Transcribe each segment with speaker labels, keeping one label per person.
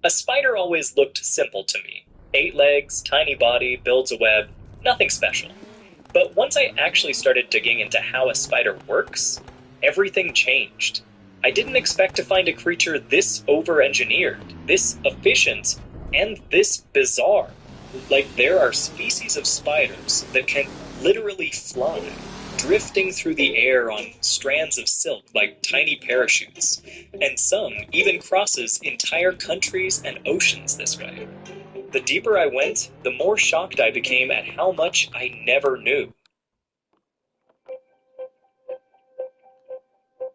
Speaker 1: A spider always looked simple to me. 8 legs, tiny body, builds a web, nothing special. But once I actually started digging into how a spider works, everything changed. I didn't expect to find a creature this over-engineered, this efficient, and this bizarre. Like, there are species of spiders that can literally fly, drifting through the air on strands of silk like tiny parachutes, and some even crosses entire countries and oceans this way. The deeper I went, the more shocked I became at how much I never knew.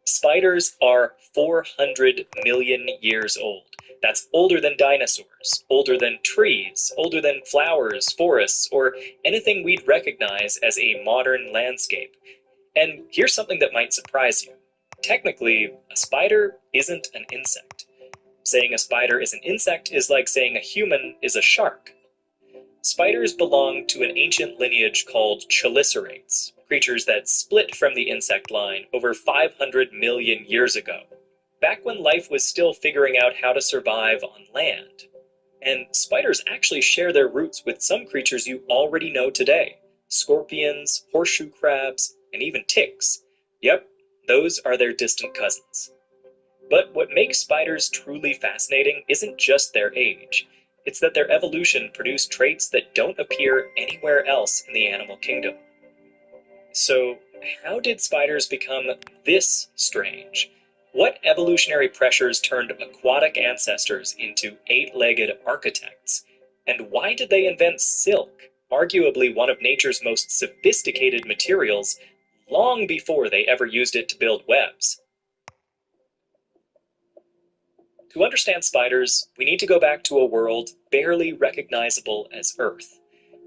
Speaker 1: Spiders are 400 million years old. That's older than dinosaurs, older than trees, older than flowers, forests, or anything we'd recognize as a modern landscape. And here's something that might surprise you. Technically, a spider isn't an insect. Saying a spider is an insect is like saying a human is a shark. Spiders belong to an ancient lineage called chelicerates, creatures that split from the insect line over 500 million years ago, back when life was still figuring out how to survive on land. And spiders actually share their roots with some creatures you already know today: scorpions, horseshoe crabs, and even ticks. Yep, those are their distant cousins. But what makes spiders truly fascinating isn't just their age. It's that their evolution produced traits that don't appear anywhere else in the animal kingdom. So, how did spiders become this strange? What evolutionary pressures turned aquatic ancestors into 8-legged architects? And why did they invent silk, arguably one of nature's most sophisticated materials, long before they ever used it to build webs? To understand spiders, we need to go back to a world barely recognizable as Earth.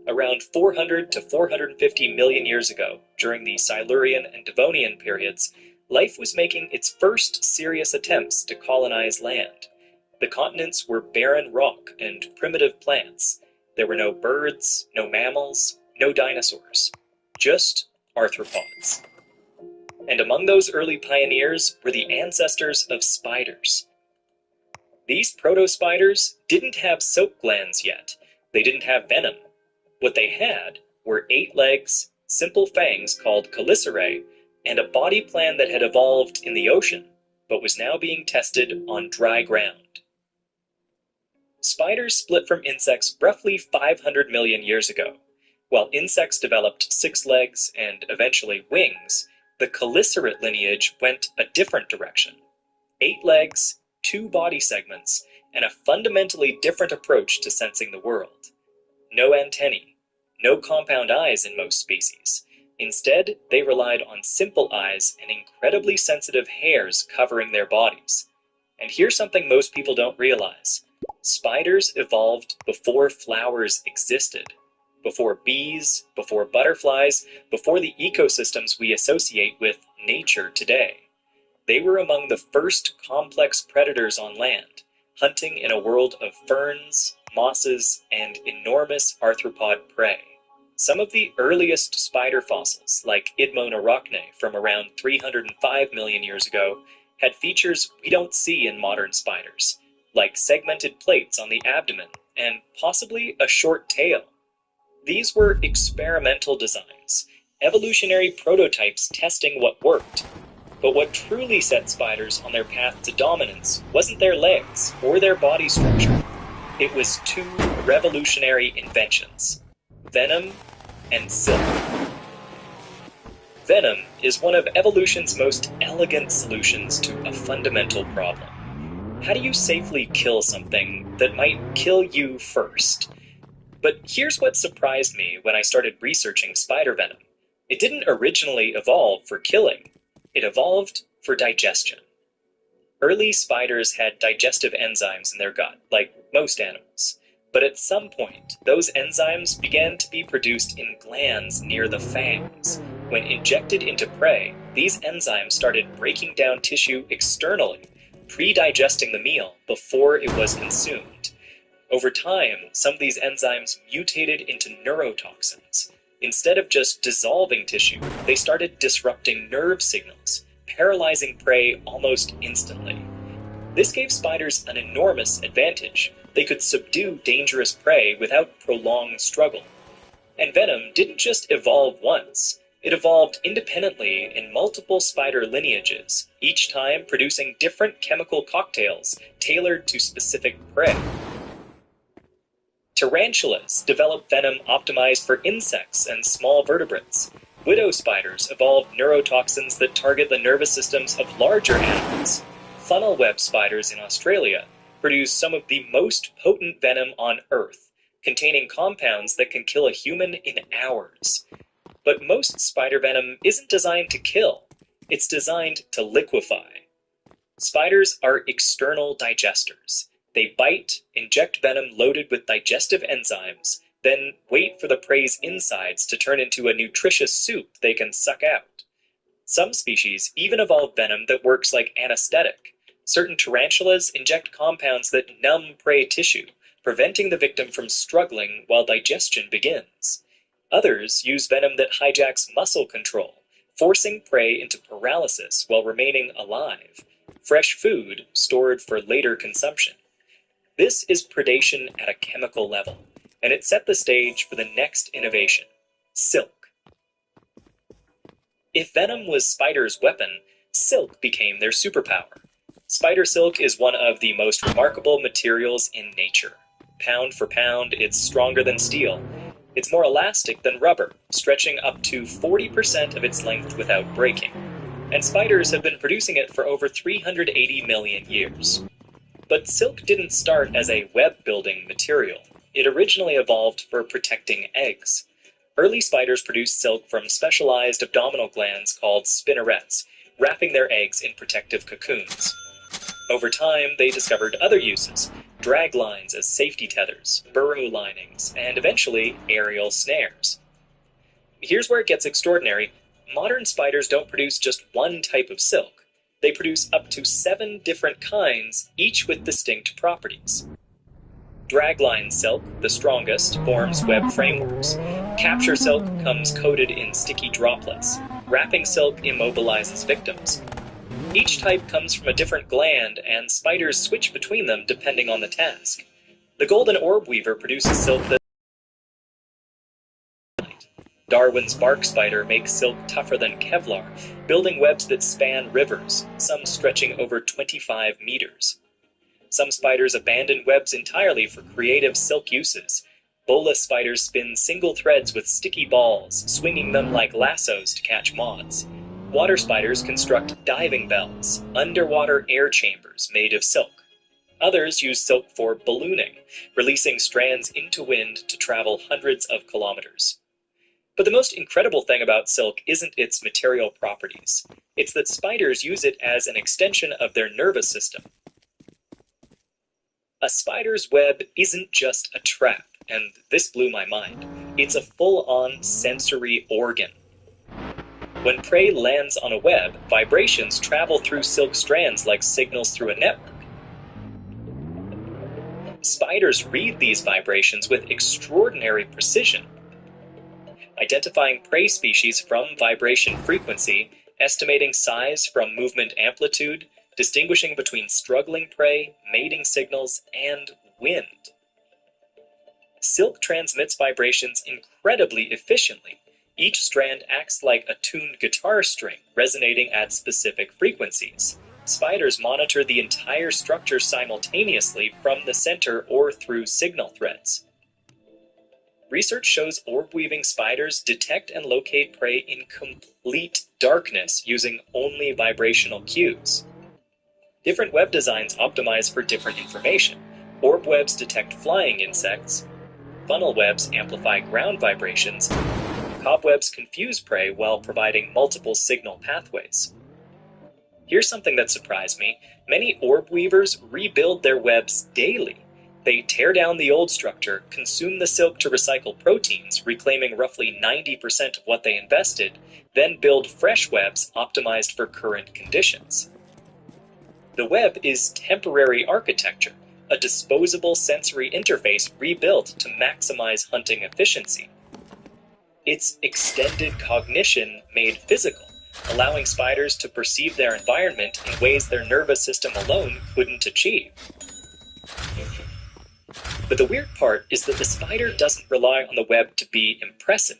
Speaker 1: Around 400 to 450 million years ago, during the Silurian and Devonian periods, life was making its first serious attempts to colonize land. The continents were barren rock and primitive plants. There were no birds, no mammals, no dinosaurs. Just arthropods. And among those early pioneers were the ancestors of spiders. These proto-spiders didn't have silk glands yet. They didn't have venom. What they had were 8 legs, simple fangs called chelicerae, and a body plan that had evolved in the ocean, but was now being tested on dry ground. Spiders split from insects roughly 500 million years ago. While insects developed 6 legs and eventually wings, the chelicerate lineage went a different direction. 8 legs, 2 body segments, and a fundamentally different approach to sensing the world. No antennae, no compound eyes in most species. Instead, they relied on simple eyes and incredibly sensitive hairs covering their bodies. And here's something most people don't realize. Spiders evolved before flowers existed, before bees, before butterflies, before the ecosystems we associate with nature today. They were among the first complex predators on land, hunting in a world of ferns, mosses, and enormous arthropod prey. Some of the earliest spider fossils, like Idmonorachne from around 305 million years ago, had features we don't see in modern spiders, like segmented plates on the abdomen and possibly a short tail. These were experimental designs, evolutionary prototypes testing what worked. But what truly set spiders on their path to dominance wasn't their legs or their body structure. It was 2 revolutionary inventions: venom and silk. Venom is one of evolution's most elegant solutions to a fundamental problem. How do you safely kill something that might kill you first? But here's what surprised me when I started researching spider venom. It didn't originally evolve for killing. It evolved for digestion. Early spiders had digestive enzymes in their gut, like most animals. But at some point, those enzymes began to be produced in glands near the fangs. When injected into prey, these enzymes started breaking down tissue externally, pre-digesting the meal before it was consumed. Over time, some of these enzymes mutated into neurotoxins. Instead of just dissolving tissue, they started disrupting nerve signals, paralyzing prey almost instantly. This gave spiders an enormous advantage. They could subdue dangerous prey without prolonged struggle. And venom didn't just evolve once. It evolved independently in multiple spider lineages, each time producing different chemical cocktails tailored to specific prey. Tarantulas developed venom optimized for insects and small vertebrates. Widow spiders evolved neurotoxins that target the nervous systems of larger animals. Funnel web spiders in Australia produce some of the most potent venom on Earth, containing compounds that can kill a human in hours. But most spider venom isn't designed to kill. It's designed to liquefy. Spiders are external digesters. They bite, inject venom loaded with digestive enzymes, then wait for the prey's insides to turn into a nutritious soup they can suck out. Some species even evolve venom that works like anesthetic. Certain tarantulas inject compounds that numb prey tissue, preventing the victim from struggling while digestion begins. Others use venom that hijacks muscle control, forcing prey into paralysis while remaining alive. Fresh food stored for later consumption. This is predation at a chemical level, and it set the stage for the next innovation: silk. If venom was spiders' weapon, silk became their superpower. Spider silk is one of the most remarkable materials in nature. Pound for pound, it's stronger than steel. It's more elastic than rubber, stretching up to 40% of its length without breaking. And spiders have been producing it for over 380 million years. But silk didn't start as a web-building material. It originally evolved for protecting eggs. Early spiders produced silk from specialized abdominal glands called spinnerets, wrapping their eggs in protective cocoons. Over time, they discovered other uses: drag lines as safety tethers, burrow linings, and eventually aerial snares. Here's where it gets extraordinary. Modern spiders don't produce just one type of silk. They produce up to 7 different kinds, each with distinct properties. Dragline silk, the strongest, forms web frameworks. Capture silk comes coated in sticky droplets. Wrapping silk immobilizes victims. Each type comes from a different gland, and spiders switch between them depending on the task. The golden orb weaver produces silk that Darwin's bark spider makes silk tougher than Kevlar, building webs that span rivers, some stretching over 25 meters. Some spiders abandon webs entirely for creative silk uses. Bola spiders spin single threads with sticky balls, swinging them like lassos to catch moths. Water spiders construct diving bells, underwater air chambers made of silk. Others use silk for ballooning, releasing strands into wind to travel hundreds of kilometers. But the most incredible thing about silk isn't its material properties. It's that spiders use it as an extension of their nervous system. A spider's web isn't just a trap, and this blew my mind. It's a full-on sensory organ. When prey lands on a web, vibrations travel through silk strands like signals through a network. Spiders read these vibrations with extraordinary precision, identifying prey species from vibration frequency, estimating size from movement amplitude, distinguishing between struggling prey, mating signals, and wind. Silk transmits vibrations incredibly efficiently. Each strand acts like a tuned guitar string, resonating at specific frequencies. Spiders monitor the entire structure simultaneously from the center or through signal threads. Research shows orb-weaving spiders detect and locate prey in complete darkness using only vibrational cues. Different web designs optimize for different information. Orb webs detect flying insects. Funnel webs amplify ground vibrations. Cobwebs confuse prey while providing multiple signal pathways. Here's something that surprised me. Many orb weavers rebuild their webs daily. They tear down the old structure, consume the silk to recycle proteins, reclaiming roughly 90% of what they invested, then build fresh webs optimized for current conditions. The web is temporary architecture, a disposable sensory interface rebuilt to maximize hunting efficiency. It's extended cognition made physical, allowing spiders to perceive their environment in ways their nervous system alone couldn't achieve. But the weird part is that the spider doesn't rely on the web to be impressive.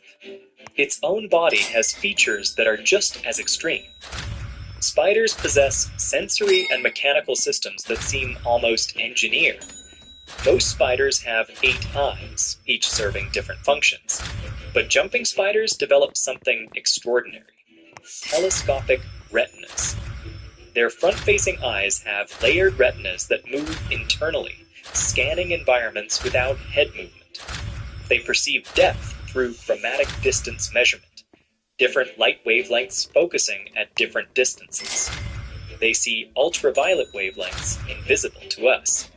Speaker 1: Its own body has features that are just as extreme. Spiders possess sensory and mechanical systems that seem almost engineered. Most spiders have 8 eyes, each serving different functions. But jumping spiders develop something extraordinary: telescopic retinas. Their front-facing eyes have layered retinas that move internally, scanning environments without head movement. They perceive depth through chromatic distance measurement, different light wavelengths focusing at different distances. They see ultraviolet wavelengths invisible to us.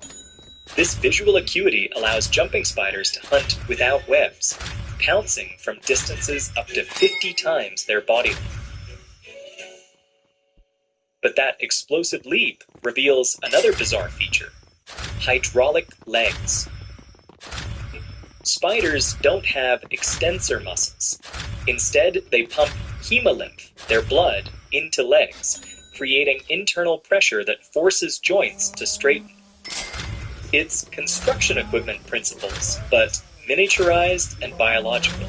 Speaker 1: This visual acuity allows jumping spiders to hunt without webs, pouncing from distances up to 50 times their body length. But that explosive leap reveals another bizarre feature: hydraulic legs. Spiders don't have extensor muscles. Instead, they pump hemolymph, their blood, into legs, creating internal pressure that forces joints to straighten. It's construction equipment principles, but miniaturized and biological.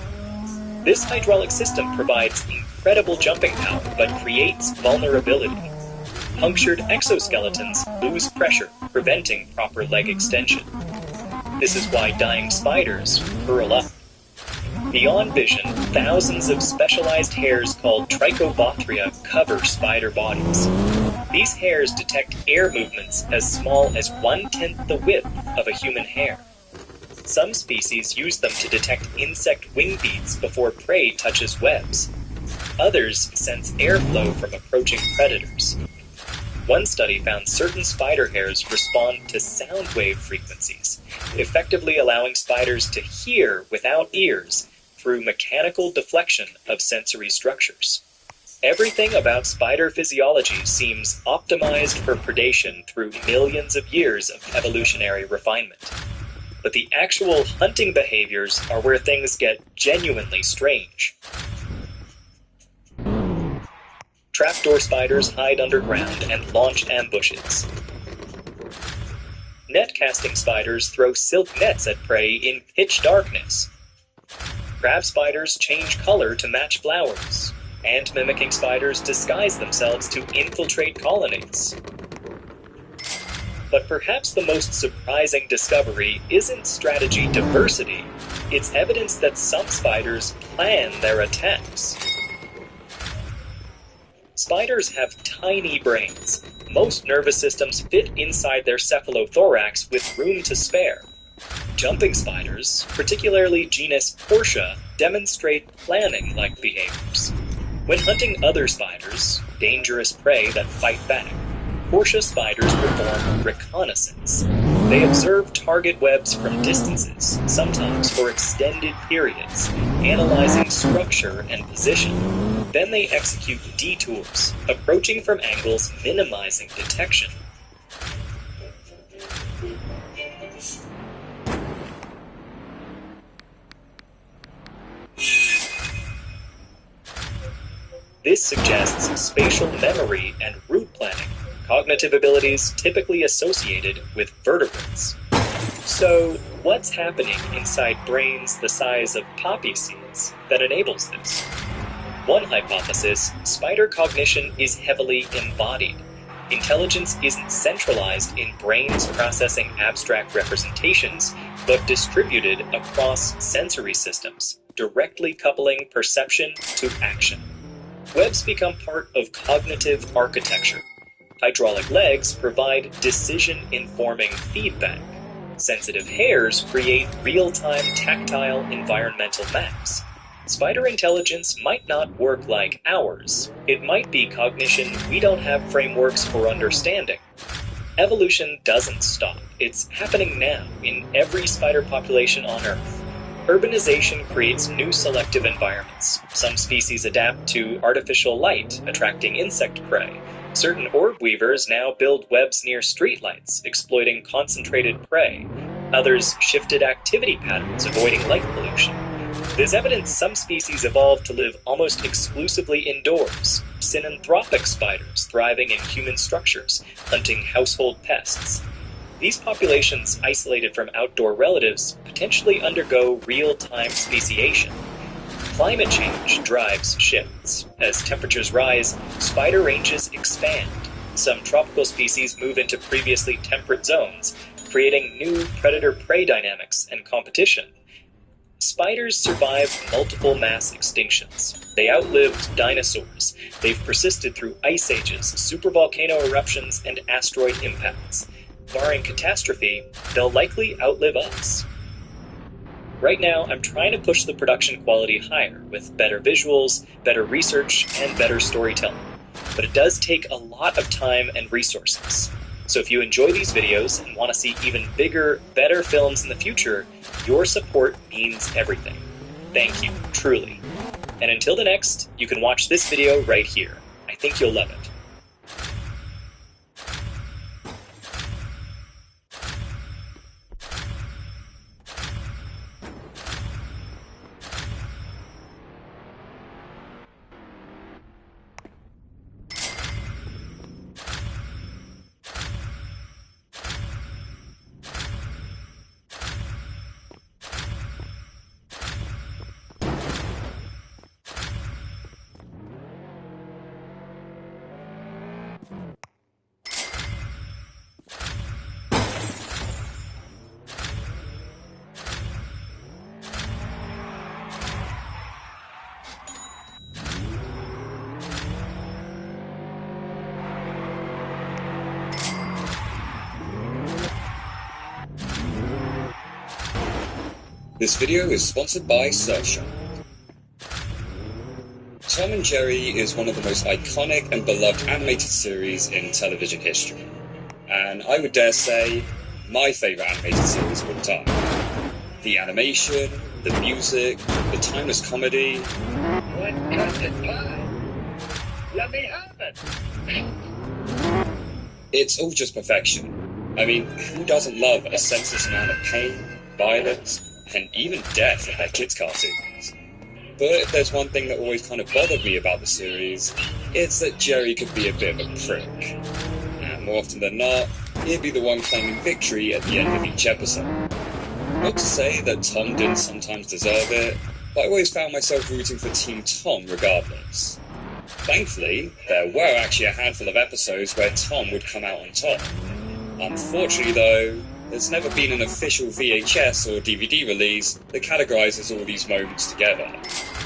Speaker 1: This hydraulic system provides incredible jumping power, but creates vulnerability. Punctured exoskeletons lose pressure, preventing proper leg extension. This is why dying spiders curl up. Beyond vision, thousands of specialized hairs called trichobothria cover spider bodies. These hairs detect air movements as small as 1/10 the width of a human hair. Some species use them to detect insect wing beats before prey touches webs. Others sense airflow from approaching predators. One study found certain spider hairs respond to sound wave frequencies, effectively allowing spiders to hear without ears through mechanical deflection of sensory structures. Everything about spider physiology seems optimized for predation through millions of years of evolutionary refinement. But the actual hunting behaviors are where things get genuinely strange. Trapdoor spiders hide underground and launch ambushes. Net-casting spiders throw silk nets at prey in pitch darkness. Crab spiders change color to match flowers. Ant-mimicking spiders disguise themselves to infiltrate colonies. But perhaps the most surprising discovery isn't strategy diversity, it's evidence that some spiders plan their attacks. Spiders have tiny brains. Most nervous systems fit inside their cephalothorax with room to spare. Jumping spiders, particularly genus Portia, demonstrate planning-like behaviors. When hunting other spiders, dangerous prey that fight back, Portia spiders perform reconnaissance. They observe target webs from distances, sometimes for extended periods, analyzing structure and position. Then they execute detours, approaching from angles minimizing detection. This suggests spatial memory and route planning, cognitive abilities typically associated with vertebrates. So, what's happening inside brains the size of poppy seeds that enables this? One hypothesis: spider cognition is heavily embodied. Intelligence isn't centralized in brains processing abstract representations, but distributed across sensory systems, directly coupling perception to action. Webs become part of cognitive architecture. Hydraulic legs provide decision-informing feedback. Sensitive hairs create real-time tactile environmental maps. Spider intelligence might not work like ours. It might be cognition we don't have frameworks for understanding. Evolution doesn't stop. It's happening now in every spider population on Earth. Urbanization creates new selective environments. Some species adapt to artificial light, attracting insect prey. Certain orb weavers now build webs near streetlights, exploiting concentrated prey. Others shifted activity patterns, avoiding light pollution. There's evidence some species evolved to live almost exclusively indoors, synanthropic spiders thriving in human structures, hunting household pests. These populations, isolated from outdoor relatives, potentially undergo real-time speciation. Climate change drives shifts. As temperatures rise, spider ranges expand. Some tropical species move into previously temperate zones, creating new predator-prey dynamics and competition. Spiders survived multiple mass extinctions. They outlived dinosaurs. They've persisted through ice ages, supervolcano eruptions, and asteroid impacts. Barring catastrophe, they'll likely outlive us. Right now, I'm trying to push the production quality higher with better visuals, better research, and better storytelling. But it does take a lot of time and resources. So if you enjoy these videos and want to see even bigger, better films in the future, your support means everything. Thank you, truly. And until the next, you can watch this video right here. I think you'll love it.
Speaker 2: This video is sponsored by Surfshark. Tom and Jerry is one of the most iconic and beloved animated series in television history. And I would dare say, my favourite animated series of all time. The animation, the music, the timeless comedy.
Speaker 3: What does it buy? Let me have it!
Speaker 2: It's all just perfection. I mean, who doesn't love a senseless amount of pain, violence, and even death in their kids' cartoons? But if there's one thing that always kind of bothered me about the series, it's that Jerry could be a bit of a prick. And more often than not, he'd be the one claiming victory at the end of each episode. Not to say that Tom didn't sometimes deserve it, but I always found myself rooting for Team Tom regardless. Thankfully, there were actually a handful of episodes where Tom would come out on top. Unfortunately though, there's never been an official VHS or DVD release that categorizes all these moments together.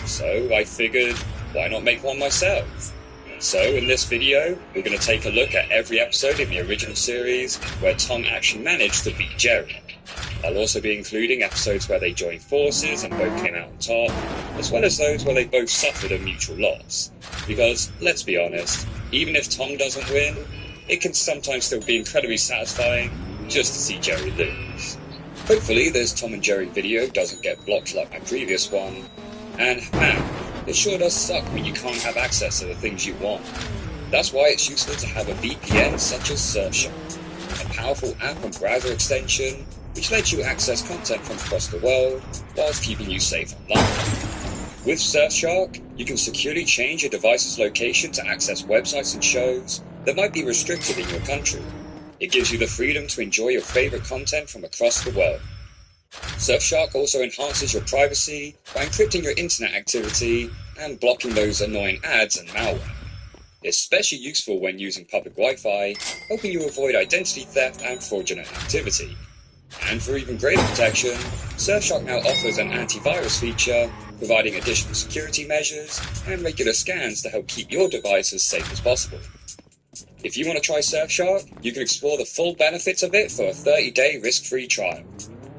Speaker 2: So I figured, why not make one myself? So in this video, we're going to take a look at every episode in the original series where Tom actually managed to beat Jerry. I'll also be including episodes where they joined forces and both came out on top, as well as those where they both suffered a mutual loss. Because, let's be honest, even if Tom doesn't win, it can sometimes still be incredibly satisfying just to see Jerry lose. Hopefully this Tom and Jerry video doesn't get blocked like my previous one, and man, it sure does suck when you can't have access to the things you want. That's why it's useful to have a VPN such as Surfshark, a powerful app and browser extension which lets you access content from across the world whilst keeping you safe online. With Surfshark, you can securely change your device's location to access websites and shows that might be restricted in your country. It gives you the freedom to enjoy your favorite content from across the world. Surfshark also enhances your privacy by encrypting your internet activity and blocking those annoying ads and malware. It's especially useful when using public Wi-Fi, helping you avoid identity theft and fraudulent activity. And for even greater protection, Surfshark now offers an antivirus feature, providing additional security measures and regular scans to help keep your device as safe as possible. If you want to try Surfshark, you can explore the full benefits of it for a 30-day risk-free trial.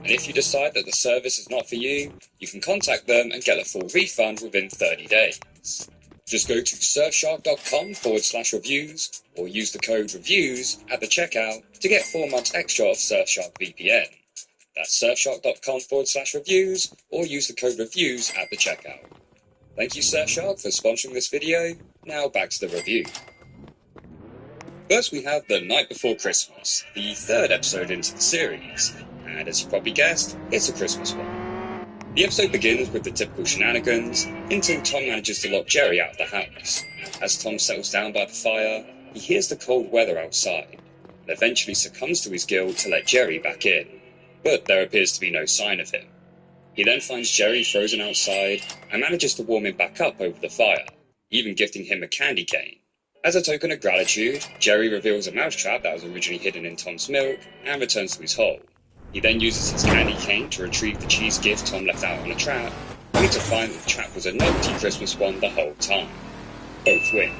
Speaker 2: And if you decide that the service is not for you, you can contact them and get a full refund within 30 days. Just go to surfshark.com/reviews or use the code REVIEWS at the checkout to get 4 months extra of Surfshark VPN. That's surfshark.com/reviews or use the code REVIEWS at the checkout. Thank you Surfshark for sponsoring this video. Now back to the review. First we have The Night Before Christmas, the 3rd episode into the series, and as you probably guessed, it's a Christmas one. The episode begins with the typical shenanigans until Tom manages to lock Jerry out of the house. As Tom settles down by the fire, he hears the cold weather outside and eventually succumbs to his guilt to let Jerry back in, but there appears to be no sign of him. He then finds Jerry frozen outside and manages to warm him back up over the fire, even gifting him a candy cane. As a token of gratitude, Jerry reveals a mousetrap that was originally hidden in Tom's milk and returns to his hole. He then uses his candy cane to retrieve the cheese gift Tom left out on the trap, only to find that the trap was a novelty Christmas one the whole time. Both win.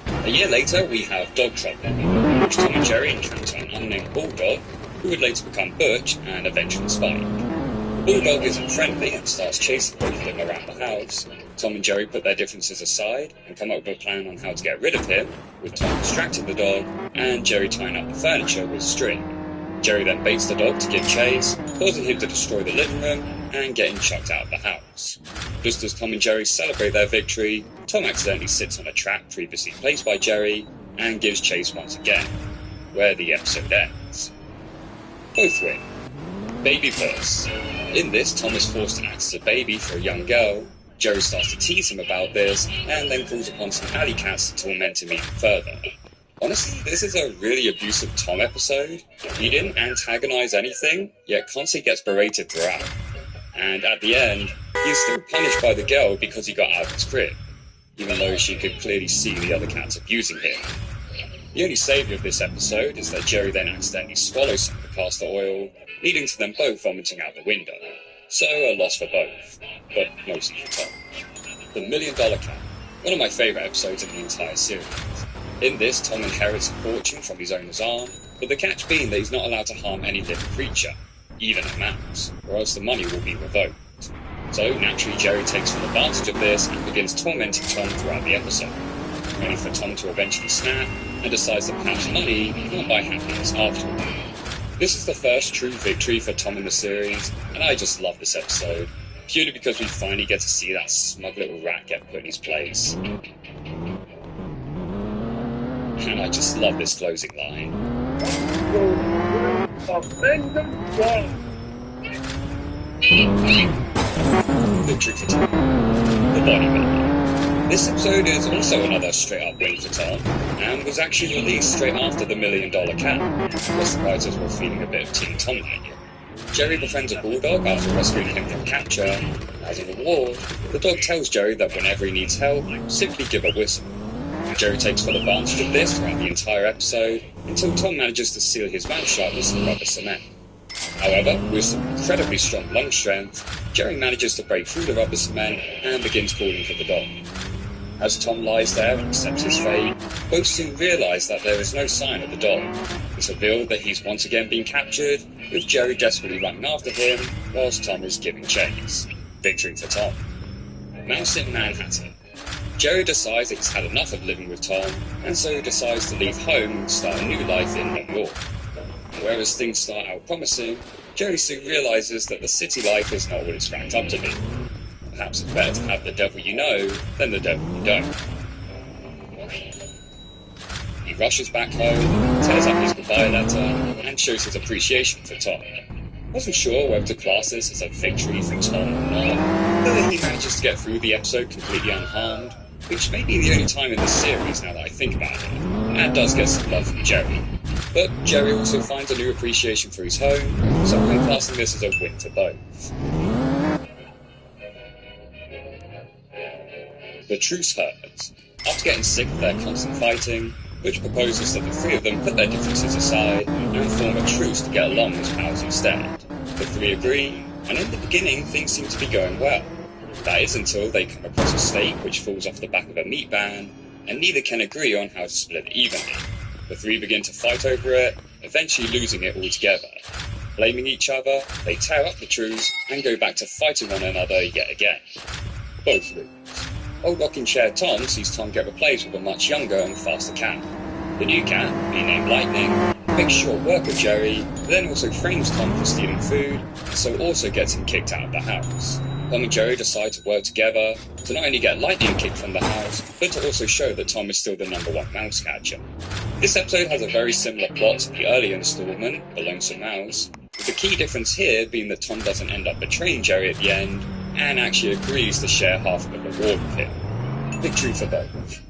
Speaker 2: A year later, we have Dog Trouble, in which Tom and Jerry encounter an unnamed bulldog who would later become Butch and eventually Spike. The bulldog isn't friendly and starts chasing both of them around the house. Tom and Jerry put their differences aside and come up with a plan on how to get rid of him, with Tom distracting the dog and Jerry tying up the furniture with string. Jerry then baits the dog to give chase, causing him to destroy the living room and getting chucked out of the house. Just as Tom and Jerry celebrate their victory, Tom accidentally sits on a trap previously placed by Jerry and gives chase once again, where the episode ends. Both win. Baby first. In this, Tom is forced to act as a baby for a young girl. Jerry starts to tease him about this, and then calls upon some alley cats to torment him even further. Honestly, this is a really abusive Tom episode. He didn't antagonize anything, yet constantly gets berated throughout. And at the end, he is still punished by the girl because he got out of his crib, even though she could clearly see the other cats abusing him. The only saviour of this episode is that Jerry then accidentally swallows some of the castor oil, leading to them both vomiting out the window. So a loss for both, but mostly for Tom. The $1 Million Cat, one of my favourite episodes in the entire series. In this, Tom inherits a fortune from his owner's arm, but the catch being that he's not allowed to harm any living creature, even a mouse, or else the money will be revoked. So naturally Jerry takes full advantage of this and begins tormenting Tom throughout the episode, only for Tom to eventually snap and decides that perhaps money can't buy happiness after all. This is the first true victory for Tom in the series, and I just love this episode, purely because we finally get to see that smug little rat get put in his place. And I just love this closing line. Victory for Tom. The Bodybuilder. This episode is also another straight-up win for Tom, and was actually released straight after the $1 Million Cat, because the writers were feeling a bit of Team Tom that year. Jerry befriends a bulldog after rescuing him from capture, and as a reward, the dog tells Jerry that whenever he needs help, simply give a whistle. Jerry takes full advantage of this throughout the entire episode, until Tom manages to seal his mouth shut with some rubber cement. However, with some incredibly strong lung strength, Jerry manages to break through the rubber cement and begins calling for the dog. As Tom lies there and accepts his fate, both soon realise that there is no sign of the dog. It's revealed that he's once again been captured, with Jerry desperately running after him, whilst Tom is giving chase. Victory for Tom. Mouse in Manhattan. Jerry decides he's had enough of living with Tom, and so decides to leave home and start a new life in New York. Whereas things start out promising, Jerry soon realises that the city life is not what it's cracked up to be. Perhaps it's better to have the devil you know than the devil you don't. He rushes back home, tears up his goodbye letter, and shows his appreciation for Tom. Wasn't sure whether to class this as a victory for Tom or not, but he manages to get through the episode completely unharmed, which may be the only time in the series now that I think about it, and does get some love from Jerry. But Jerry also finds a new appreciation for his home, so I'm classing this as a win to both. The Truce Herds. After getting sick of their constant fighting, Butch proposes that the three of them put their differences aside and form a truce to get along as pals instead. The three agree, and in the beginning things seem to be going well. That is until they come across a steak which falls off the back of a meat van, and neither can agree on how to split it evenly. The three begin to fight over it, eventually losing it altogether. Blaming each other, they tear up the truce and go back to fighting one another yet again. Both lose. Old rocking chair Tom sees Tom get replaced with a much younger and faster cat. The new cat, being named Lightning, makes short work of Jerry, but then also frames Tom for stealing food, so also gets him kicked out of the house. Tom and Jerry decide to work together to not only get Lightning kicked from the house, but to also show that Tom is still the #1 mouse catcher. This episode has a very similar plot to the earlier installment, The Lonesome Mouse, with The key difference here being that Tom doesn't end up betraying Jerry at the end, and actually agrees to share half of the reward with him. Victory for both.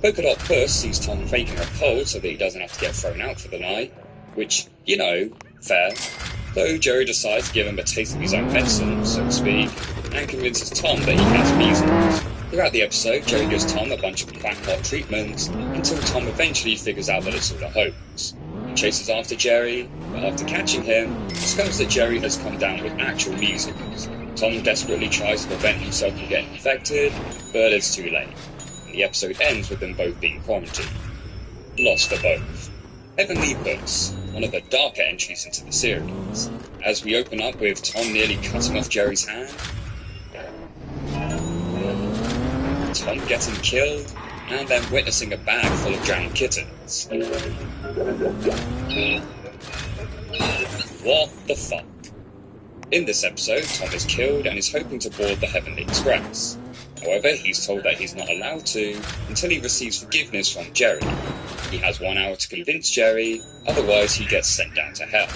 Speaker 2: Polka Dot Puss sees Tom faking a cold so that he doesn't have to get thrown out for the night, which, you know, fair. Though Jerry decides to give him a taste of his own medicine, so to speak, and convinces Tom that he has measles. Throughout the episode, Jerry gives Tom a bunch of crackpot treatments, until Tom eventually figures out that it's all a hoax. He chases after Jerry, but after catching him, discovers that Jerry has come down with actual measles. Tom desperately tries to prevent himself from getting infected, but it's too late. And the episode ends with them both being quarantined. Lost for both. Heavenly Books, one of the darker entries into the series, as we open up with Tom nearly cutting off Jerry's hand, Tom getting killed, and then witnessing a bag full of drowned kittens. What the fuck? In this episode, Tom is killed and is hoping to board the Heavenly Express. However, he's told that he's not allowed to until he receives forgiveness from Jerry. He has 1 hour to convince Jerry, otherwise he gets sent down to hell.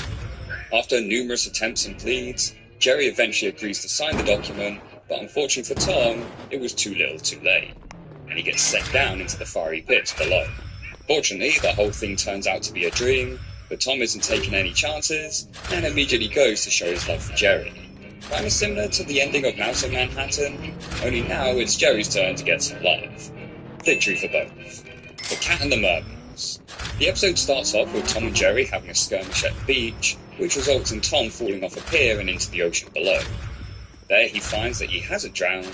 Speaker 2: After numerous attempts and pleads, Jerry eventually agrees to sign the document, but unfortunately for Tom, it was too little too late, and he gets sent down into the fiery pits below. Fortunately, the whole thing turns out to be a dream, but Tom isn't taking any chances, and immediately goes to show his love for Jerry. Kinda similar to the ending of Mouse of Manhattan, only now it's Jerry's turn to get some love. Victory for both. The Cat and the Mermaids. The episode starts off with Tom and Jerry having a skirmish at the beach, which results in Tom falling off a pier and into the ocean below. There he finds that he hasn't drowned,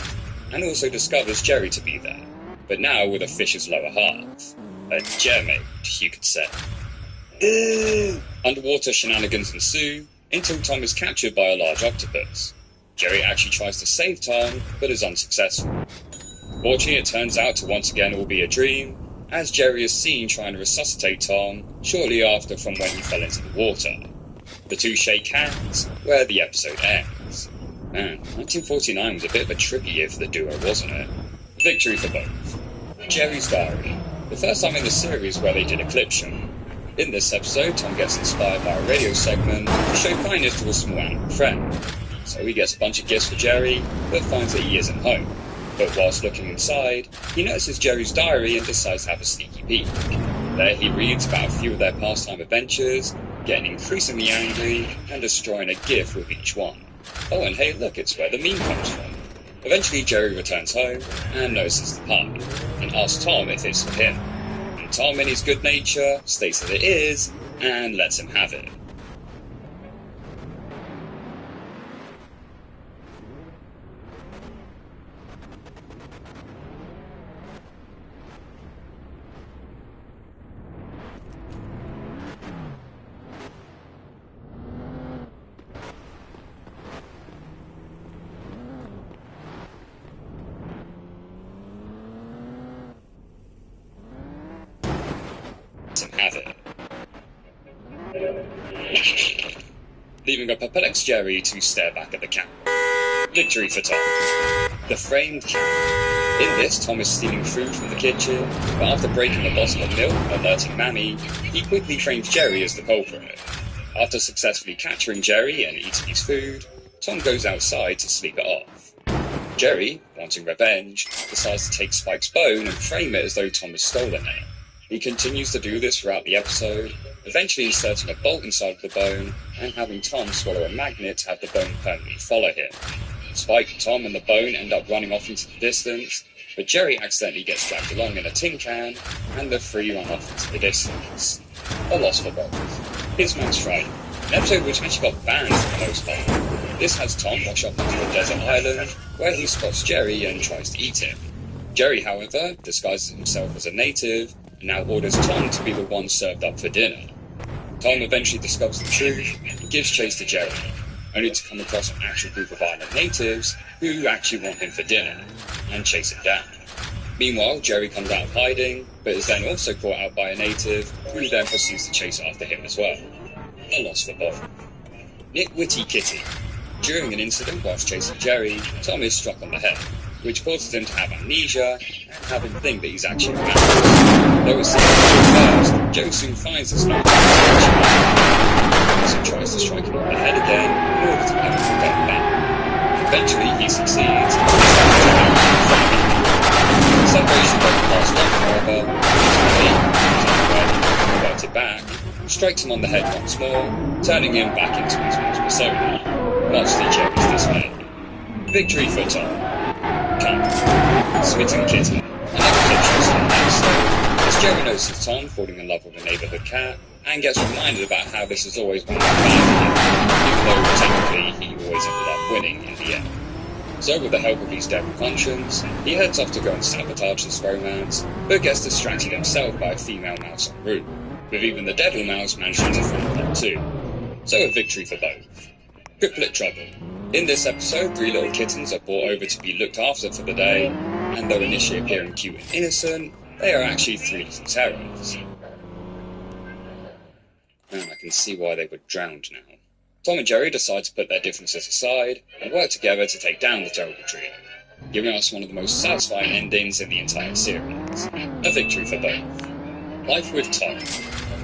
Speaker 2: and also discovers Jerry to be there, but now with a fish's lower half. A germate, you could say. Underwater shenanigans ensue, until Tom is captured by a large octopus. Jerry actually tries to save Tom, but is unsuccessful. Fortunately, it turns out to once again all be a dream, as Jerry is seen trying to resuscitate Tom shortly after from when he fell into the water. The two shake hands, where the episode ends. Man, 1949 was a bit of a tricky year for the duo, wasn't it? Victory for both. Jerry's Diary. The first time in the series where they did a clip show. In this episode, Tom gets inspired by a radio segment to show kindness to a small animal friend. So he gets a bunch of gifts for Jerry, but finds that he isn't home. But whilst looking inside, he notices Jerry's diary and decides to have a sneaky peek. There he reads about a few of their pastime adventures, getting increasingly angry and destroying a gift with each one. Oh, and hey, look, it's where the meme comes from. Eventually, Jerry returns home and notices the pie, and asks Tom if it's for him. And Tom, in his good nature, states that it is, and lets him have it. Leaving a perplexed Jerry to stare back at the cat. Victory for Tom. The Framed Cat. In this, Tom is stealing food from the kitchen, but after breaking a bottle of milk and alerting Mammy, he quickly frames Jerry as the culprit. After successfully capturing Jerry and eating his food, Tom goes outside to sleep it off. Jerry, wanting revenge, decides to take Spike's bone and frame it as though Tom has stolen it. He continues to do this throughout the episode, eventually inserting a bolt inside of the bone and having Tom swallow a magnet to have the bone permanently follow him. Spike, Tom, and the bone end up running off into the distance, but Jerry accidentally gets dragged along in a tin can, and the three run off into the distance. A loss for both. Here's Max Friday, an episode which actually got banned for the most part. This has Tom wash up onto a desert island, where he spots Jerry and tries to eat him. Jerry, however, disguises himself as a native, and now orders Tom to be the one served up for dinner. Tom eventually discovers the truth and gives chase to Jerry, only to come across an actual group of island natives who actually want him for dinner, and chase him down. Meanwhile, Jerry comes out of hiding, but is then also caught out by a native, who then proceeds to chase after him as well. A loss for both. Nitwitty Kitty. During an incident whilst chasing Jerry, Tom is struck on the head, which causes him to have amnesia and have him think that he's actually a man. Though it seems at first, Joe soon finds this man and tries to strikes him on the head once more, turning him back into his once persona, much to Jerry's dismay. Victory for Tom. Cut. Smitten Kitten. Another picture from the episode, as Jerry notices Tom falling in love with a neighborhood cat, and gets reminded about how this has always been bad, even though technically he always ended up winning in the end. So with the help of his devil conscience, he heads off to go and sabotage this romance, but gets distracted himself by a female mouse en route, with even the devil mouse managing to fall in too. So a victory for both. Triplet trouble. In this episode, 3 little kittens are brought over to be looked after for the day, and though initially appearing cute and innocent, they are actually 3 little terrors. And I can see why they were drowned now. Tom and Jerry decide to put their differences aside and work together to take down the terrible trio, giving us one of the most satisfying endings in the entire series. A victory for both. Life with Tom.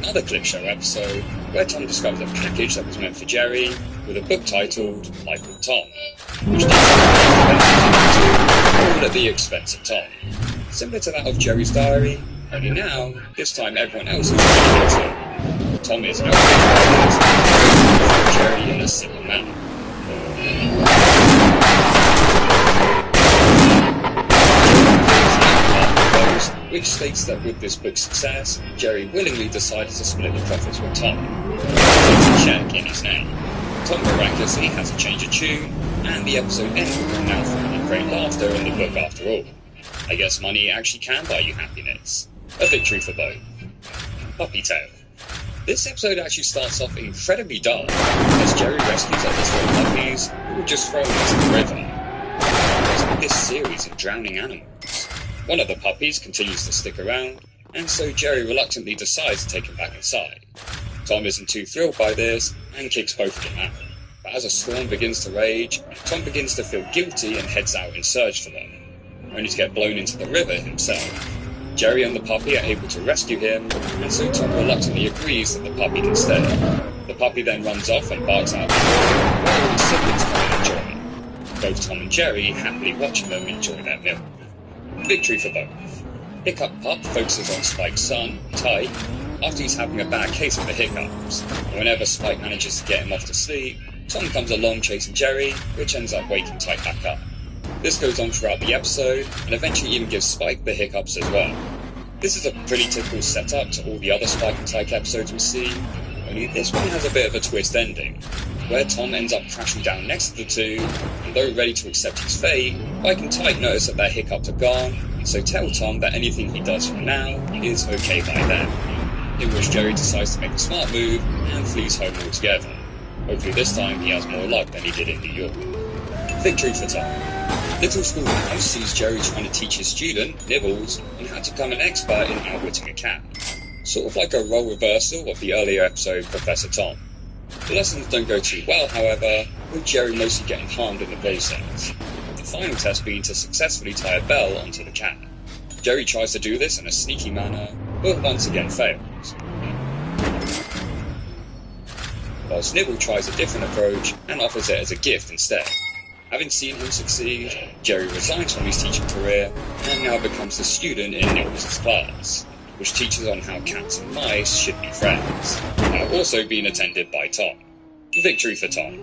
Speaker 2: Another clip show episode where Tom discovers a package that was meant for Jerry with a book titled Life with Tom, which does all at the expense of Tom. Similar to that of Jerry's diary, only now, this time everyone else is ready to. Tom is outraged by this, Jerry in a similar manner. Which states that with this book's success, Jerry willingly decided to split the profits with Tom, with a check in his name. Tom miraculously has a change of tune, and the episode ends with him now finding great laughter in the book after all. I guess money actually can buy you happiness. A victory for both. Puppy Tale. This episode actually starts off incredibly dark, as Jerry rescues other little puppies who were just thrown into the river. This series of drowning animals. One of the puppies continues to stick around, and so Jerry reluctantly decides to take him back inside. Tom isn't too thrilled by this, and kicks both of them out. But as a storm begins to rage, Tom begins to feel guilty and heads out in search for them, only to get blown into the river himself. Jerry and the puppy are able to rescue him, and so Tom reluctantly agrees that the puppy can stay. The puppy then runs off and barks out, while all his siblings come and enjoy. Both Tom and Jerry happily watching them enjoy their meal. Victory for both. Hiccup Pup focuses on Spike's son, Tyke, after he's having a bad case of the hiccups. And whenever Spike manages to get him off to sleep, Tom comes along chasing Jerry, which ends up waking Tyke back up. This goes on throughout the episode, and eventually even gives Spike the hiccups as well. This is a pretty typical setup to all the other Spike and Tyke episodes we see, only this one has a bit of a twist ending, where Tom ends up crashing down next to the two, and though ready to accept his fate, Spike and Tyke notice that their hiccups are gone, and so tell Tom that anything he does from now is okay by them. In which Jerry decides to make a smart move and flees home altogether. Hopefully this time he has more luck than he did in New York. Victory for Tom. Little School Mouse sees Jerry trying to teach his student, Nibbles, on how to become an expert in outwitting a cat. Sort of like a role reversal of the earlier episode Professor Tom. The lessons don't go too well, however, with Jerry mostly getting harmed in the process. The final test being to successfully tie a bell onto the cat. Jerry tries to do this in a sneaky manner, but once again fails. Whilst Nibble tries a different approach and offers it as a gift instead. Having seen him succeed, Jerry resigns from his teaching career and now becomes the student in Nibbles' class, which teaches on how cats and mice should be friends, now also being attended by Tom. Victory for Tom.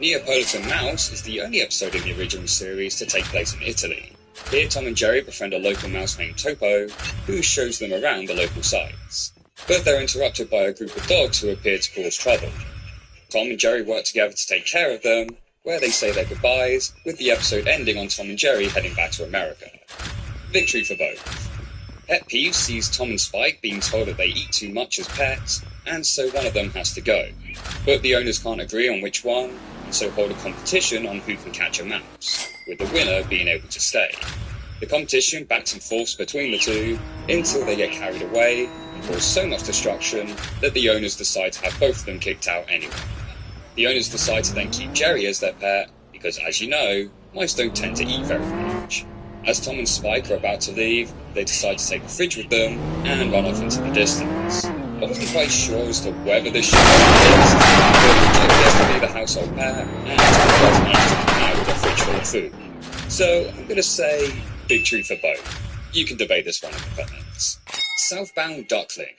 Speaker 2: Neapolitan Mouse is the only episode in the original series to take place in Italy. Here Tom and Jerry befriend a local mouse named Topo, who shows them around the local sites. But they're interrupted by a group of dogs who appear to cause trouble. Tom and Jerry work together to take care of them, where they say their goodbyes, with the episode ending on Tom and Jerry heading back to America. Victory for both. Pet Peeve sees Tom and Spike being told that they eat too much as pets, and so one of them has to go. But the owners can't agree on which one, and so hold a competition on who can catch a mouse, with the winner being able to stay. The competition backs and forths between the two, until they get carried away, and cause so much destruction that the owners decide to have both of them kicked out anyway. The owners decide to then keep Jerry as their pet, because as you know, mice don't tend to eat very much. As Tom and Spike are about to leave, they decide to take the fridge with them and run off into the distance. I wasn't quite sure as to whether this should be fixed, but Jerry gets to be the household pet, and Tom does manage to come out with a fridge full of food. So I'm going to say victory for both. You can debate this one in the comments. Southbound Duckling.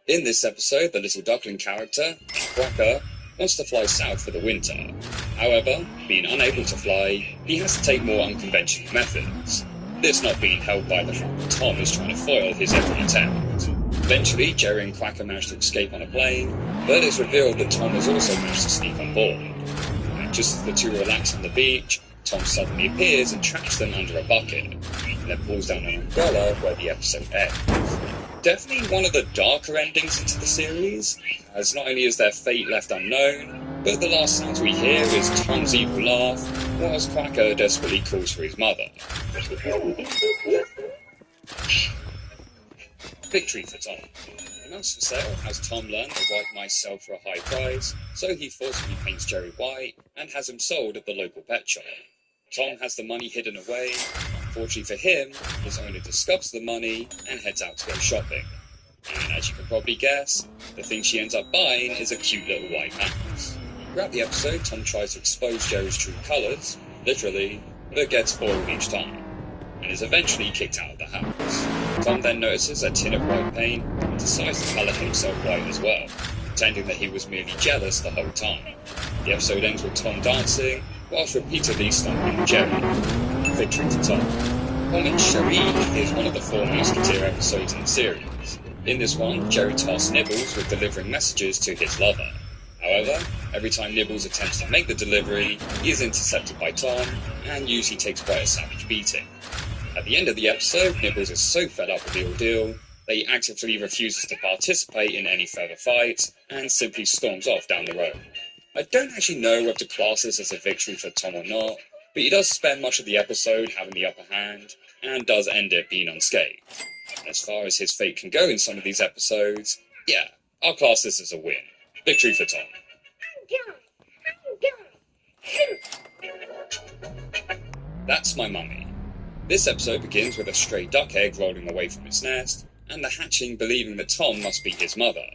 Speaker 2: In this episode, the little duckling character, Quacker, wants to fly south for the winter. However, being unable to fly, he has to take more unconventional methods. This not being helped by the fact that Tom is trying to foil his every attempt. Eventually, Jerry and Quacker manage to escape on a plane, but it's revealed that Tom has also managed to sneak on board. And just as the two relax on the beach, Tom suddenly appears and traps them under a bucket, and then pulls down an umbrella where the episode ends. Definitely one of the darker endings into the series, as not only is their fate left unknown, but the last sounds we hear is Tom's evil laugh, whilst Quacker desperately calls for his mother. Victory for Tom. The mouse for sale has Tom learn that white mice sell for a high price, so he forcibly paints Jerry white and has him sold at the local pet shop. Tom has the money hidden away. Fortunately for him, his owner discovers the money and heads out to go shopping. And as you can probably guess, the thing she ends up buying is a cute little white mouse. Throughout the episode, Tom tries to expose Jerry's true colours, literally, but gets foiled each time, and is eventually kicked out of the house. Tom then notices a tin of white paint and decides to colour himself white as well, pretending that he was merely jealous the whole time. The episode ends with Tom dancing, whilst repeatedly stomping Jerry. Victory for Tom. Tom and Cherie is one of the 4 Musketeer episodes in the series. In this one, Jerry tasks Nibbles with delivering messages to his lover. However, every time Nibbles attempts to make the delivery, he is intercepted by Tom, and usually takes quite a savage beating. At the end of the episode, Nibbles is so fed up with the ordeal that he actively refuses to participate in any further fights, and simply storms off down the road. I don't actually know whether to class this as a victory for Tom or not, but he does spend much of the episode having the upper hand, and does end it being unscathed. As far as his fate can go in some of these episodes, yeah, I'll class this as a win. Victory for Tom. That's My Mummy. This episode begins with a stray duck egg rolling away from its nest, and the hatchling believing that Tom must be his mother.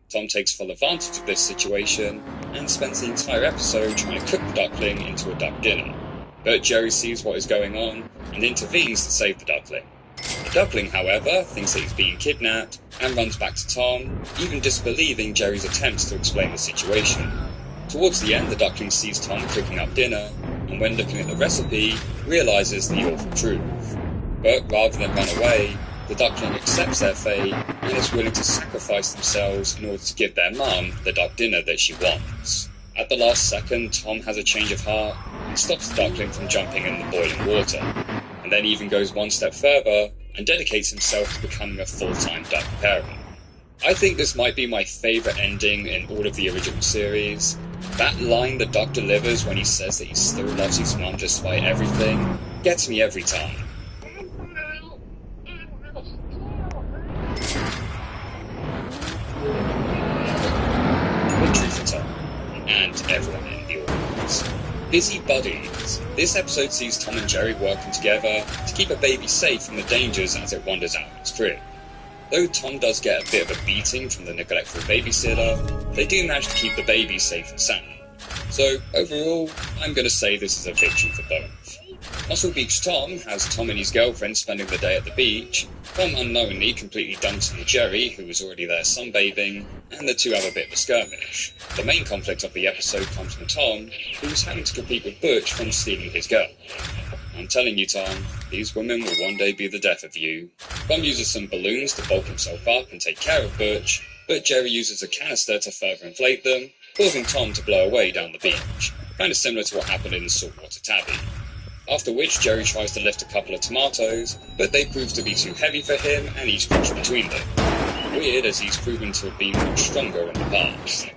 Speaker 2: Tom takes full advantage of this situation, and spends the entire episode trying to cook the duckling into a duck dinner. But Jerry sees what is going on, and intervenes to save the duckling. The duckling, however, thinks that he's being kidnapped, and runs back to Tom, even disbelieving Jerry's attempts to explain the situation. Towards the end, the duckling sees Tom cooking up dinner, and when looking at the recipe, realises the awful truth. But rather than run away, the duckling accepts their fate, and is willing to sacrifice themselves in order to give their mum the duck dinner that she wants. At the last second, Tom has a change of heart, and stops the duckling from jumping in the boiling water, and then even goes one step further, and dedicates himself to becoming a full-time duck parent. I think this might be my favourite ending in all of the original series. That line the duck delivers when he says that he still loves his mum despite everything gets me every time. Victory for Tom, and everyone in the audience. Busy Buddies. This episode sees Tom and Jerry working together to keep a baby safe from the dangers as it wanders out of its crib. Though Tom does get a bit of a beating from the neglectful babysitter, they do manage to keep the baby safe and sound. So, overall, I'm going to say this is a victory for both. Muscle Beach Tom has Tom and his girlfriend spending the day at the beach. Tom unknowingly completely dumps on Jerry, who was already there sunbathing, and the two have a bit of a skirmish. The main conflict of the episode comes from Tom, who is having to compete with Butch from stealing his girl. I'm telling you, Tom, these women will one day be the death of you. Tom uses some balloons to bulk himself up and take care of Butch, but Jerry uses a canister to further inflate them, causing Tom to blow away down the beach, kind of similar to what happened in Saltwater Tabby. After which, Jerry tries to lift a couple of tomatoes, but they prove to be too heavy for him, and he's crushed between them. Weird, as he's proven to have been much stronger in the past.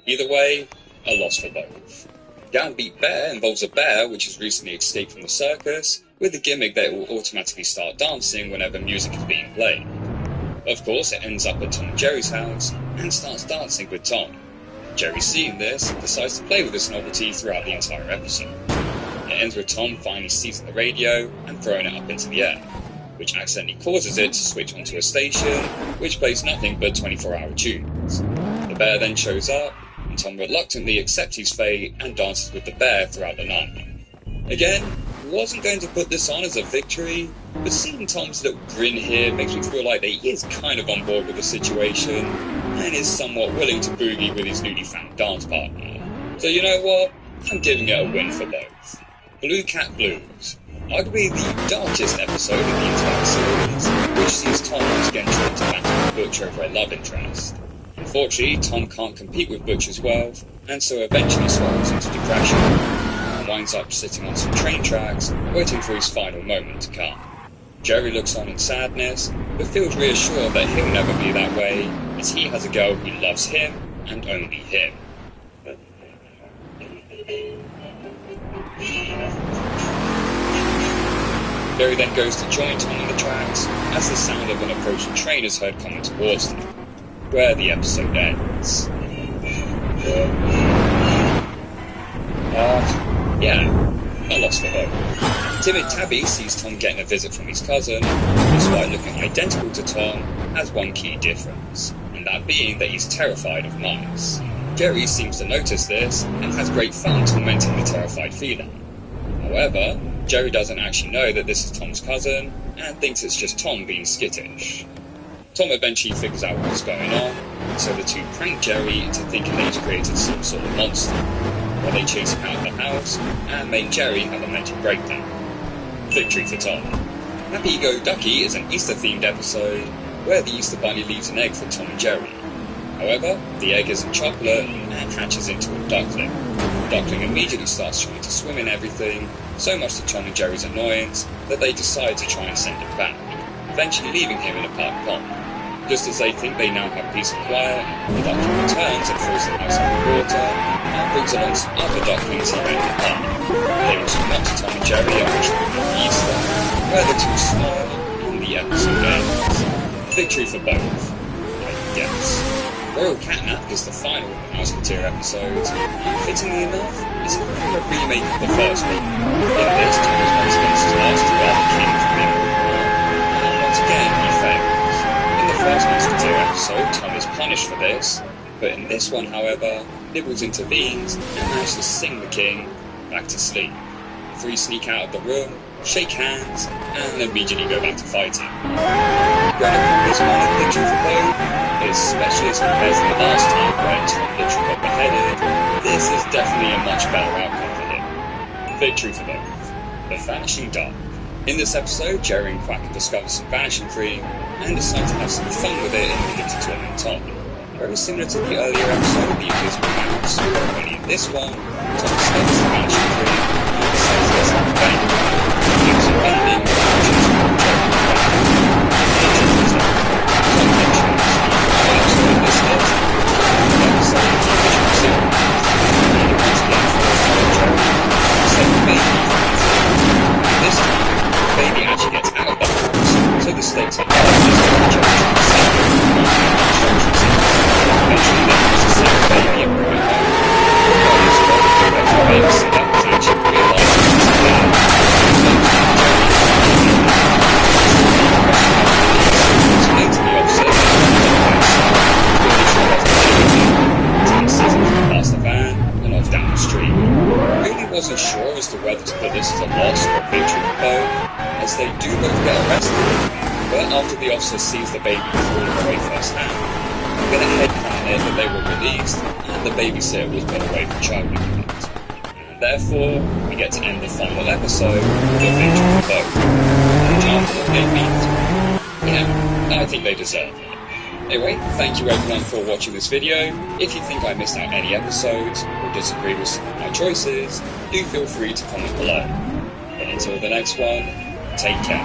Speaker 2: Either way, a loss for both. Downbeat Bear involves a bear which has recently escaped from the circus, with the gimmick that it will automatically start dancing whenever music is being played. Of course, it ends up at Tom and Jerry's house, and starts dancing with Tom. Jerry, seeing this, decides to play with this novelty throughout the entire episode. It ends with Tom finally seizing the radio and throwing it up into the air, which accidentally causes it to switch onto a station, which plays nothing but 24-hour tunes. The bear then shows up, and Tom reluctantly accepts his fate and dances with the bear throughout the night. Again, wasn't going to put this on as a victory, but seeing Tom's little grin here makes me feel like that he is kind of on board with the situation and is somewhat willing to boogie with his newly found dance partner. So you know what? I'm giving it a win for both. Blue Cat Blues, arguably the darkest episode of the entire series, which sees Tom once again trying to battle with Butch over a love interest. Unfortunately, Tom can't compete with Butch's wealth, and so eventually spirals into depression, and winds up sitting on some train tracks, waiting for his final moment to come. Jerry looks on in sadness, but feels reassured that he'll never be that way, as he has a girl who loves him, and only him. Jerry then goes to join Tom on the tracks, as the sound of an approaching train is heard coming towards them, where the episode ends. A loss for her. Timid Tabby sees Tom getting a visit from his cousin, despite looking identical to Tom, has one key difference, and that being that he's terrified of mice. Jerry seems to notice this, and has great fun tormenting the terrified feline. However, Jerry doesn't actually know that this is Tom's cousin, and thinks it's just Tom being skittish. Tom eventually figures out what's going on, so the two prank Jerry into thinking that he's created some sort of monster, where they chase him out of the house, and make Jerry have a mental breakdown. Victory for Tom. Happy Go Ducky is an Easter-themed episode, where the Easter Bunny leaves an egg for Tom and Jerry. However, the egg isn't chocolate, and hatches into a duckling. The duckling immediately starts trying to swim in everything, so much to Tom and Jerry's annoyance, that they decide to try and send him back, eventually leaving him in a park pond. Just as they think they now have peace and quiet, the duckling returns and throws the house underwater, and brings along some other ducklings he met in the park. They also come to Tom and Jerry on Easter, where the two smile, and the episode ends. Victory for both, I guess. Royal Catnap is the final of the Mouseketeer episodes, and fittingly enough, it's a kind of remake of the first one. In this, Tom is once again tasked to guard the king from the and once again he fails. In the first Mouseketeer episode, Tom is punished for this, but in this one, however, Nibbles intervenes and manages to sing the king back to sleep. The three sneak out of the room, shake hands, and immediately go back to fighting. Granted, this one a victory for both, especially as compared to the last time where Tom literally got beheaded. This is definitely a much better outcome for him. Victory for both. The Vanishing Dark. In this episode, Jerry and Quacker discover some vanishing cream and decide to have some fun with it in order to torment Tom. Very similar to the earlier episode of The Invisible Mouse, only in this one, Tom smells the vanishing cream and decides to set the bank. He gives it ending, which is Jerry and Quacker. Tom mentions the episode of this list, the episode of the original series, and once again falls for Jerry, set the baby from the thing. This time, the baby actually gets out of the house, so the stakes are high as Jerry tries to save it from the instructions. Eventually, they have to save the baby and bring it home. While this role of the babysitter was actually realised that it's dead, explain to the officer that past the van and off down the street. Really wasn't sure as to whether to put this as a loss or a victory for both, as they do both get arrested, but after the officer sees the baby falling away firsthand, I'm going to headcanon it that they were released and the babysitter was put away for child abuse. And therefore, we get to end the final episode with a victory for both. And after they beat, yeah, I think they deserve it. Anyway, thank you everyone for watching this video. If you think I missed out any episodes or disagree with some of my choices, do feel free to comment below. But until the next one, take care.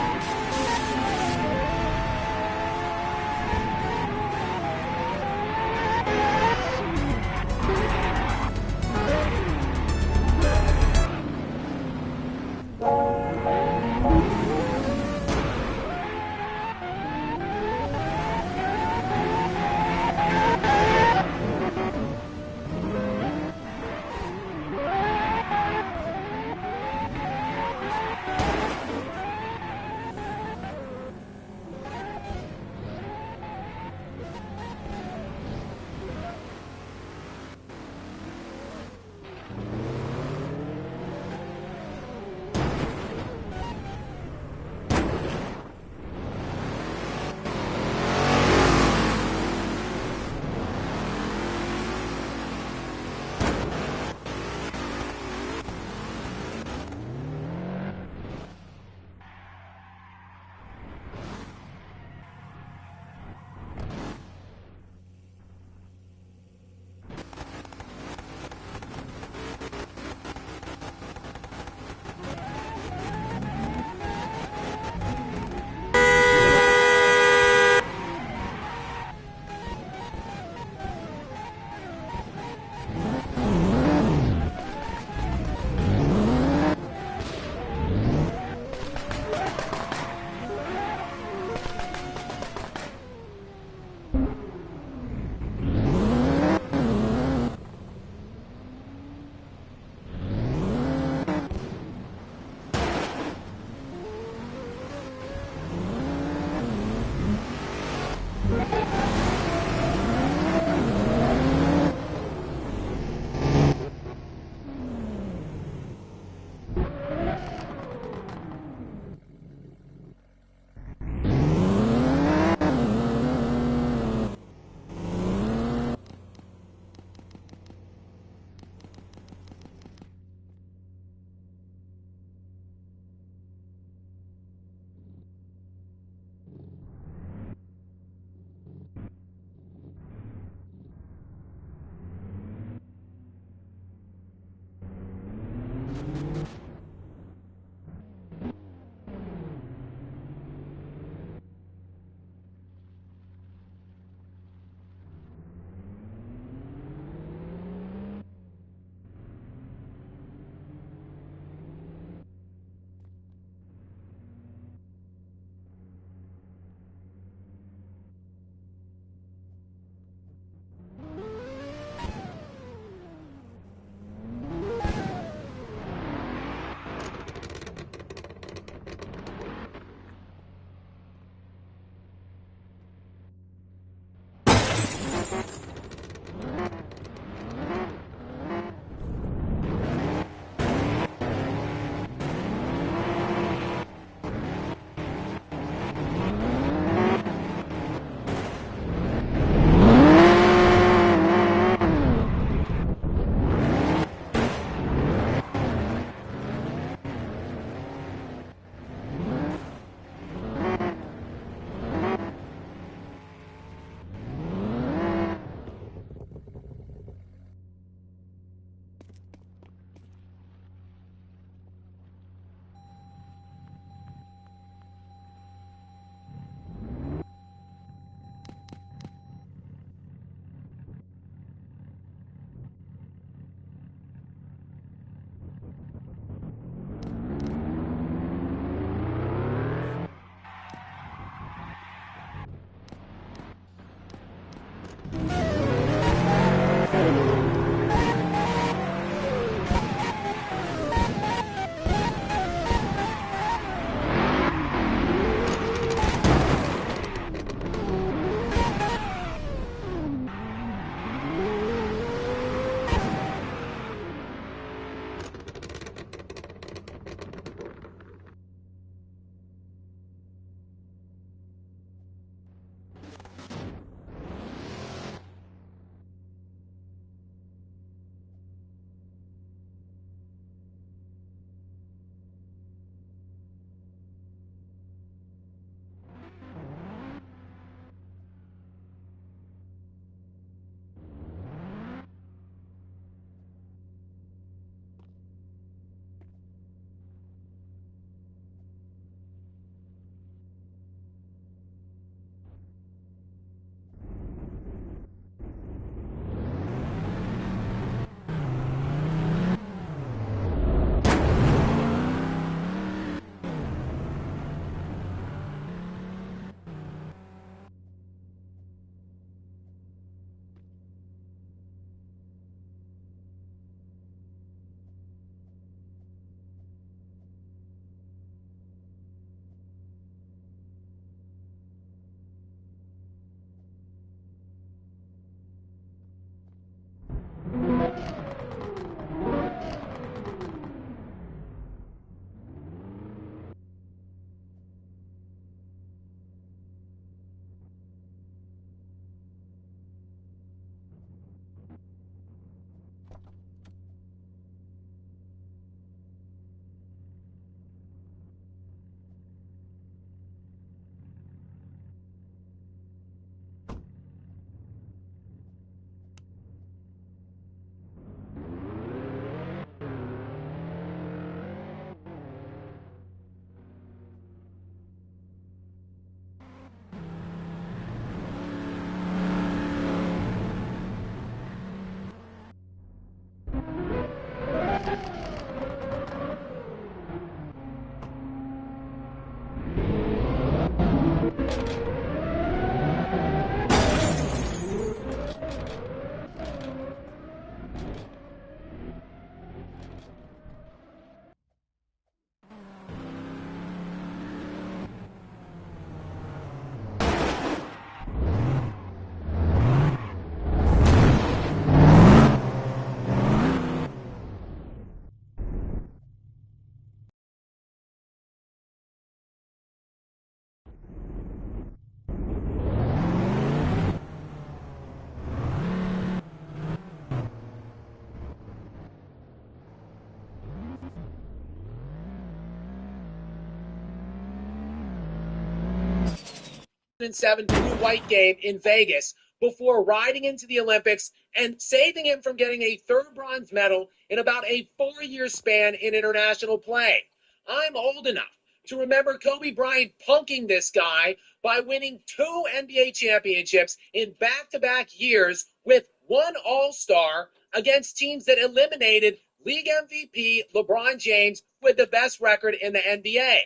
Speaker 4: 2007 blue-white game in Vegas before riding into the Olympics and saving him from getting a third bronze medal in about a 4-year span in international play. I'm old enough to remember Kobe Bryant punking this guy by winning 2 NBA championships in back-to-back years with 1 All-Star against teams that eliminated league MVP LeBron James with the best record in the NBA.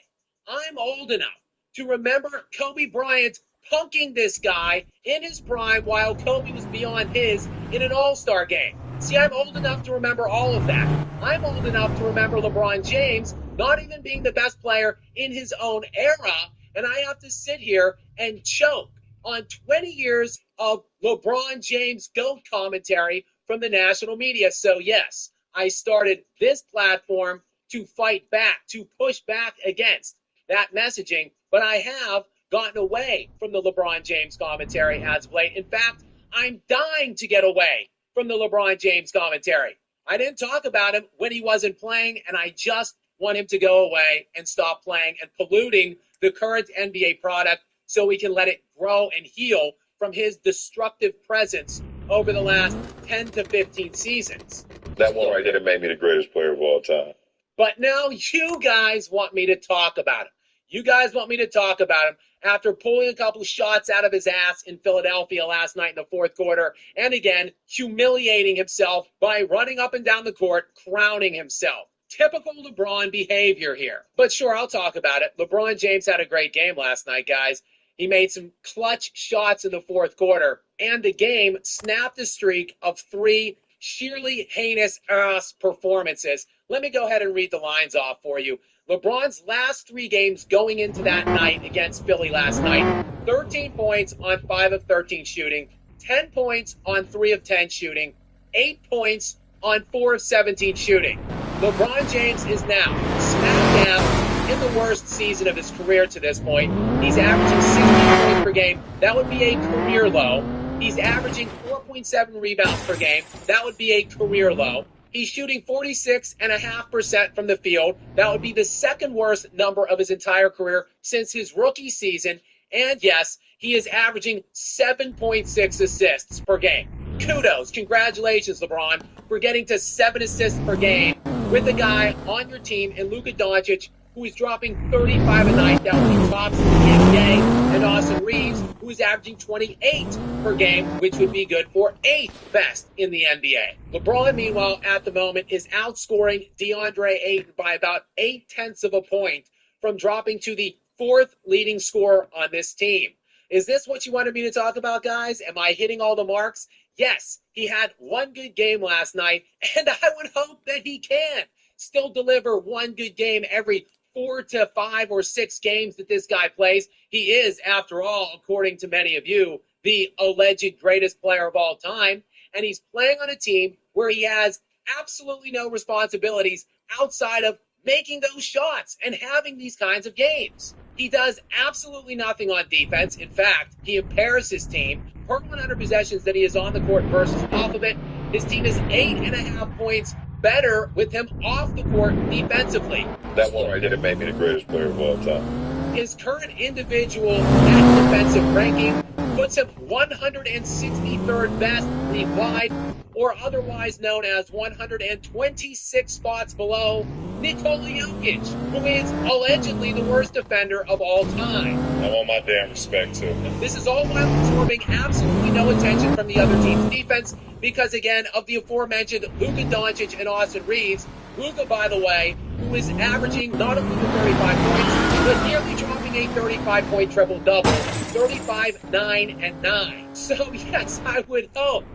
Speaker 4: I'm old enough to remember Kobe Bryant punking this guy in his prime while Kobe was beyond his in an All-Star game. See, I'm old enough to remember all of that. I'm old enough to remember LeBron James not even being the best player in his own era, and I have to sit here and choke on 20 years of LeBron James GOAT commentary from the national media. So yes, I started this platform to fight back, to push back against that messaging, but I have gotten away from the LeBron James commentary as of late. In fact, I'm dying to get away from the LeBron James commentary. I didn't talk about him when he wasn't playing, and I just want him to go away and stop playing and polluting the current NBA product so we can let it grow and heal from his destructive presence over the last 10 to 15 seasons.
Speaker 5: That one right there made me the greatest player of all time.
Speaker 4: But now you guys want me to talk about him. You guys want me to talk about him after pulling a couple shots out of his ass in Philadelphia last night in the fourth quarter, and again, humiliating himself by running up and down the court, crowning himself. Typical LeBron behavior here. But sure, I'll talk about it. LeBron James had a great game last night, guys. He made some clutch shots in the fourth quarter, and the game snapped a streak of 3 sheerly heinous ass performances. Let me go ahead and read the lines off for you. LeBron's last 3 games going into that night against Philly last night: 13 points on 5 of 13 shooting, 10 points on 3 of 10 shooting, 8 points on 4 of 17 shooting. LeBron James is now smack dab in the worst season of his career to this point. He's averaging 60 points per game. That would be a career low. He's averaging 4.7 rebounds per game. That would be a career low. He's shooting 46.5% from the field. That would be the second worst number of his entire career since his rookie season. And yes, he is averaging 7.6 assists per game. Kudos, congratulations, LeBron, for getting to 7 assists per game with a guy on your team in Luka Doncic, who is dropping 35 a night. That would be tops in the NBA. And Austin Reeves, who is averaging 28 per game, which would be good for 8th best in the NBA. LeBron, meanwhile, at the moment, is outscoring DeAndre Ayton by about 0.8 of a point from dropping to the 4th leading scorer on this team. Is this what you wanted me to talk about, guys? Am I hitting all the marks? Yes, he had one good game last night, and I would hope that he can still deliver one good game every 4 to 5 or 6 games that this guy plays. He is, after all, according to many of you, the alleged greatest player of all time, and he's playing on a team where he has absolutely no responsibilities outside of making those shots and having these kinds of games. He does absolutely nothing on defense. In fact, he impairs his team. Per 100 possessions that he is on the court versus off of it, his team is 8.5 points better with him off the court defensively.
Speaker 5: That one right there made me the greatest player of all time.
Speaker 4: His current individual net defensive ranking puts him 163rd best league-wide, or otherwise known as 126 spots below Nikola Jokic, who is allegedly the worst defender of all time.
Speaker 5: I want my damn respect, too.
Speaker 4: This is all while absorbing absolutely no attention from the other team's defense because, again, of the aforementioned Luka Doncic and Austin Reeves. Luka, by the way, who is averaging not only the 35 points, but nearly dropping a 35-point triple-double, 35, 9, and 9. So, yes, I would hope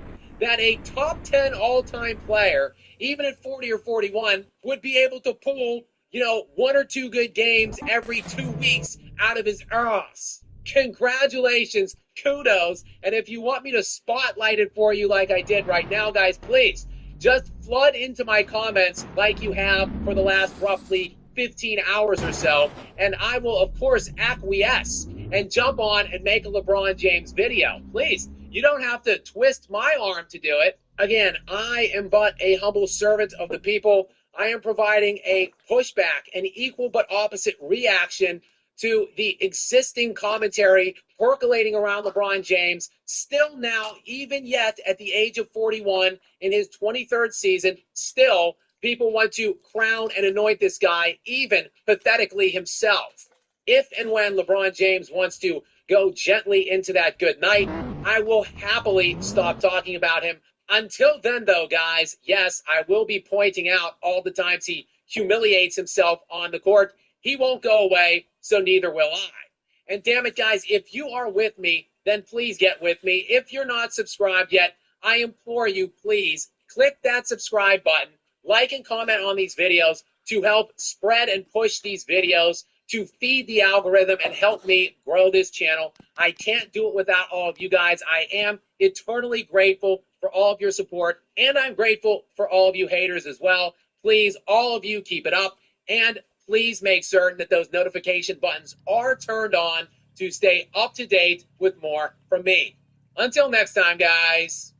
Speaker 4: that a top 10 all-time player, even at 40 or 41, would be able to pull, 1 or 2 good games every 2 weeks out of his ass. Congratulations, kudos, and if you want me to spotlight it for you like I did right now, guys, please just flood into my comments like you have for the last roughly 15 hours or so, and I will, of course, acquiesce and jump on and make a LeBron James video. Please, you don't have to twist my arm to do it. Again, I am but a humble servant of the people. I am providing a pushback, an equal but opposite reaction to the existing commentary percolating around LeBron James, still now, even yet at the age of 41 in his 23rd season, still people want to crown and anoint this guy, even pathetically himself. If and when LeBron James wants to go gently into that good night, I will happily stop talking about him. Until then, though, guys, yes, I will be pointing out all the times he humiliates himself on the court. He won't go away, so neither will I. And damn it, guys, if you are with me, then please get with me. If you're not subscribed yet, I implore you, please click that subscribe button, like and comment on these videos to help spread and push these videos, to feed the algorithm and help me grow this channel. I can't do it without all of you guys. I am eternally grateful for all of your support, and I'm grateful for all of you haters as well. Please, all of you, keep it up, and please make certain that those notification buttons are turned on to stay up to date with more from me. Until next time, guys.